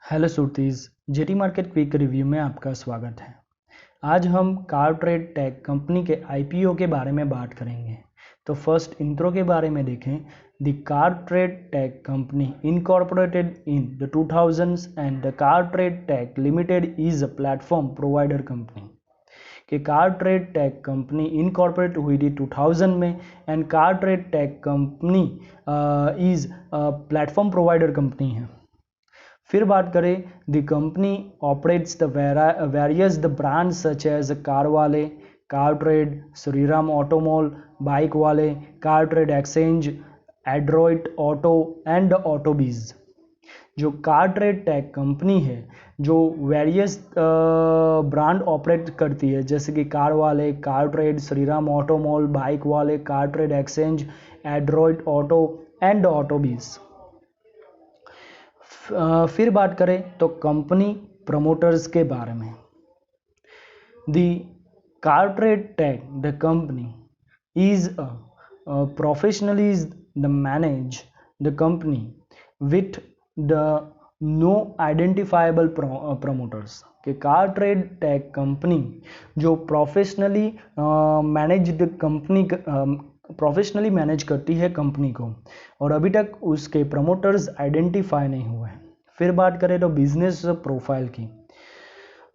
Hello सुरतीज, JT market quick review में आपका स्वागत है। आज हम कारट्रेड टेक कंपनी के आईपीओ के बारे में बात करेंगे। तो फर्स्ट इंट्रो के बारे में देखें। The CarTrade Tech company incorporated in the 2000s and the CarTrade Tech Limited is a platform provider company. कि कारट्रेड टेक कंपनी इनकॉर्पोरेट हुई थी 2000 में and CarTrade Tech company is platform provider company है। फिर बात करें, the company operates the various the brands such as CarWale, CarTrade, Shriram Automall, BikeWale, CarTrade Exchange, Adroit Auto and AutoBiz. जो CarTrade Tech company है जो various brand operate करती है, जैसे कि CarWale, CarTrade, Shriram Automall, BikeWale, CarTrade Exchange, Adroit Auto and AutoBiz. फिर बात करें तो कंपनी प्रमोटर्स के बारे में। The CarTrade Tech the company is professionally the manage the company with the no identifiable promoters. कि कारट्रेड टेक कंपनी जो professionally manage करती है कंपनी को, और अभी तक उसके प्रमोटर्स आइडेंटिफाई नहीं हुए हैं। फिर बात करें तो बिजनेस प्रोफाइल की।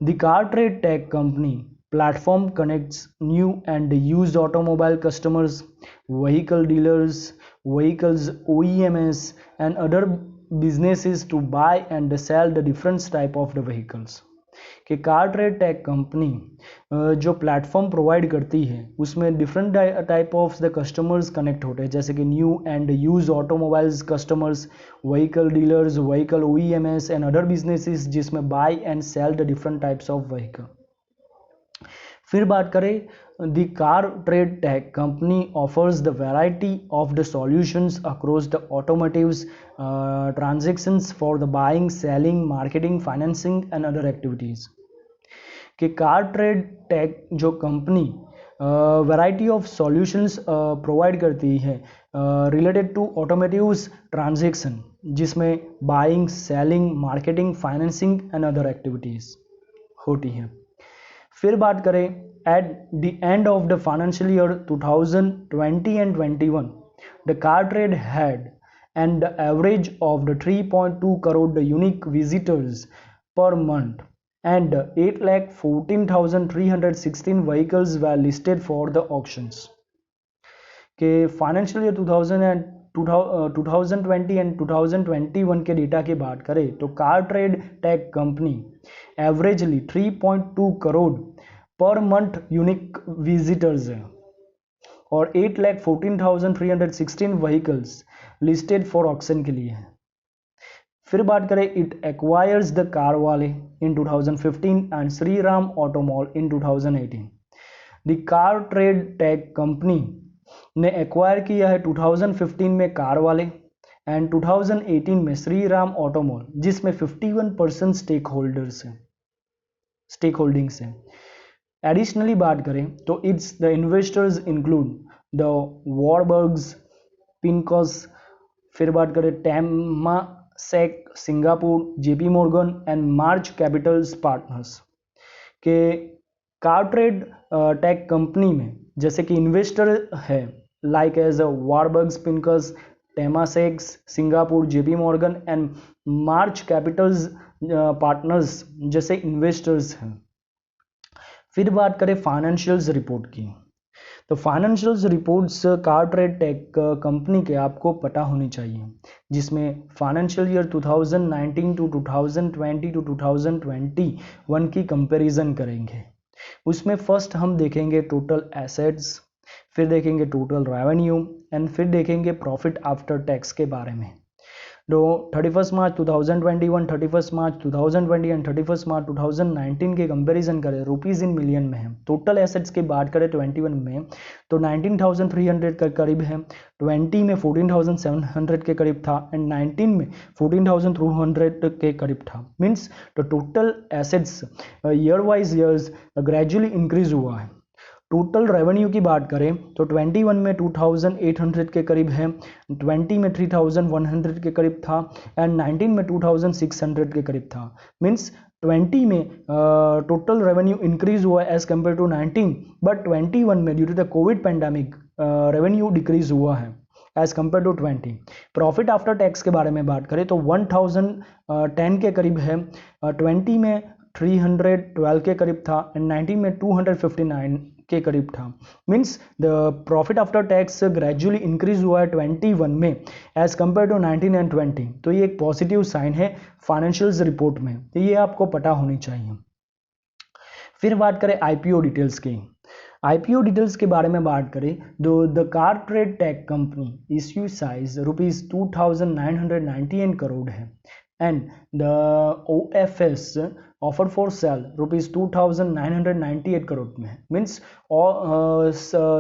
The CarTrade Tech company platform connects new and used automobile customers, vehicle dealers, vehicles OEMs and other businesses to buy and sell the different type of the vehicles। कि CarTrade Tech company जो platform provide करती है उसमें different type of the customers connect होते हैं, जैसे कि new and use automobiles customers, vehicle dealers, vehicle OEMs and other businesses जिसमें buy and sell the different types of vehicle. फिर बात करें, the CarTrade Tech company offers the variety of the solutions across the automotives transactions for the buying, selling, marketing, financing and other activities. कि CarTrade take जो company variety of solutions provide करती है related to automotives transaction, जिसमें buying, selling, marketing, financing and other activities होती हैं। फिर बात करें, at the end of the financial year 2020 and 21 the CarTrade had and the average of the 3.2 crore the unique visitors per month and 8,14,316 vehicles were listed for the auctions। के financial year 2020 and 2021 के data की बात करें तो CarTrade Tech company averagely 3.2 crore per month unique visitors है और 8,14,316 vehicles listed for auction के लिए है। फिर बात करें, इट एक्वायर्स द कार वाले इन 2015 and Shriram ऑटोमॉल in 2018। The CarTrade Tech company ने एक्वायर किया है 2015 में कार वाले एंड 2018 में श्रीराम ऑटोमॉल, जिसमें 51% स्टेक होल्डिंग्स है। एडिशनली बात करें तो it's the investors include the Warburgs, Pincus, फिर बात करें Temasek Singapore, JP Morgan and March Capitals Partners. के कारट्रेड टेक कंपनी में जैसे कि इन्वेस्टर है like as Warburgs, Pincus, Temasek Singapore, JP Morgan and March Capitals Partners जैसे investors हैं। फिर बात करें फाइनेंशियल्स रिपोर्ट की, तो financials reports CarTrade Tech company के आपको पता होनी चाहिए, जिसमें फाइनेंशियल ईयर 2019 टू 2020 टू 2021 की कंपैरिजन करेंगे। उसमें फर्स्ट हम देखेंगे टोटल एसेट्स, फिर देखेंगे टोटल रेवेन्यू एंड फिर देखेंगे प्रॉफिट आफ्टर टैक्स के बारे में। तो 31 मार्च 2021, 31 मार्च 2020 एंड 31 मार्च 2019 के कंपैरिजन करें, रुपीज़ इन मिलियन में है। टोटल एसेट्स की बात करें 21 में तो 19,300 के करीब है, 20 में 14,700 के करीब था एंड 19 में 14,200 के करीब था। मीन्स तो total assets year wise years gradually increase हुआ है। टोटल रेवेन्यू की बात करें तो 21 में 2800 के करीब है, 20 में 3100 के करीब था एंड 19 में 2600 के करीब था। मीन्स 20 में टोटल रेवेन्यू इंक्रीज हुआ एज कम्पेयर टू 19, बट 21 में due to the COVID pandemic revenue decrease हुआ है as compare to 20। Profit after tax के बारे में बात करें तो 1010 के करीब है, 20 में 312 के करीब था एंड 19 में 259 के करीब था। Means the profit after tax gradually increase हुआ है 21 में एज कम्पेयर टू 19 एंड 20। तो ये एक पॉजिटिव साइन है फाइनेंशियल्स रिपोर्ट में, तो ये आपको पता होनी चाहिए। फिर बात करें आईपीओ डिटेल्स की। आईपीओ डिटेल्स के बारे में बात करें तो the corporate Tech company issue size ₹2998 crore है and the OFS offer for sale ₹2998 crore में है। मीन्स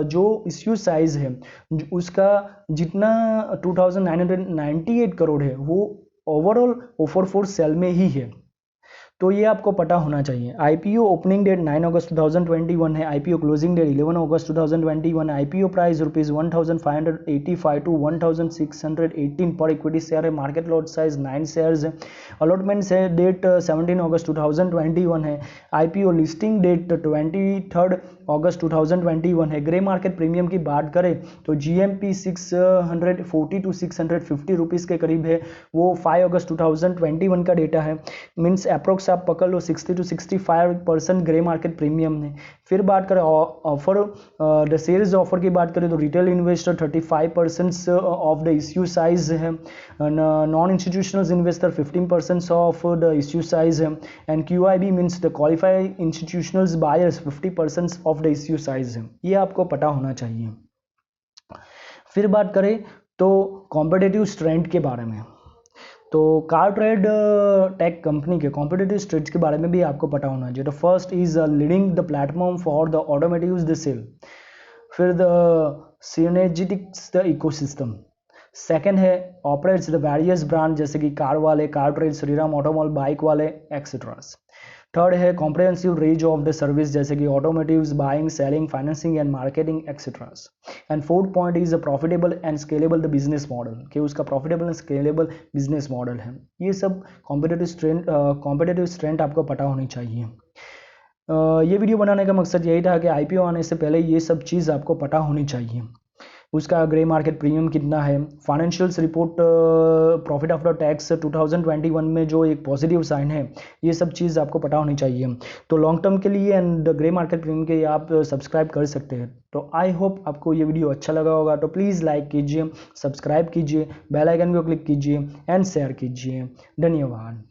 जो इश्यू साइज है उसका जितना 2998 करोड़ है वो ओवरऑल ऑफर फॉर सेल में ही है, तो ये आपको पता होना चाहिए। आईपीओ ओपनिंग डेट 9 अगस्त 2021 है, आईपीओ क्लोजिंग डेट 11 अगस्त 2021, IPO price ₹1585 to 1618 per equity share है, मार्केट लॉट साइज 9 शेयर्स है, अलॉटमेंट से डेट 17 अगस्त 2021 है, आईपीओ लिस्टिंग डेट 23 अगस्त 2021 है। ग्रे मार्केट प्रीमियम की बात करें तो जीएमपी 640 to 650 रुपीज़ के करीब है, वो 5 अगस्त 2021 का डेटा है। मीन्स अप्रोक्स आप पकड़ लो 60 to 65% ग्रे मार्केट प्रीमियम है। फिर बात करें ऑफर द सेल्स ऑफर की बात करें तो retail investor 35% of the issue size है, non institutional investor 15% of the issue size है and QIB means the qualified institutional buyers 50% of the issue size है। ये आपको पता होना चाहिए। फिर बात करें तो कॉम्पिटिटिव स्ट्रेंथ के बारे में, तो कार्पोरेट टेक कंपनी के कॉम्पिटिटिव स्ट्रेंथ्स के बारे में भी आपको पता होना चाहिए। तो first is leading the platform for the automotives the sale, फिर the synergetics the ecosystem, second है ऑपरेट्स द वेरियस ब्रांड जैसे कि CarWale, CarTrade, Shriram automobile, BikeWale etceteras. Third है comprehensive range of the service जैसे कि automotives, buying, selling, financing and marketing etceteras. And fourth point is a profitable and scalable the business model, कि उसका profitable and scalable business model है। ये सब competitive strength आपको पता होनी चाहिए। ये वीडियो बनाने का मकसद यही था कि आईपीओ आने से पहले ये सब चीज़ आपको पता होनी चाहिए। उसका ग्रे मार्केट प्रीमियम कितना है, financials report, profit after tax 2021 में जो एक पॉजिटिव साइन है, ये सब चीज़ आपको पता होनी चाहिए। तो लॉन्ग टर्म के लिए एंड ग्रे मार्केट प्रीमियम के आप सब्सक्राइब कर सकते हैं। तो आई होप आपको ये वीडियो अच्छा लगा होगा, तो प्लीज़ लाइक कीजिए, सब्सक्राइब कीजिए, बेल आइकन को क्लिक कीजिए एंड शेयर कीजिए। धन्यवाद।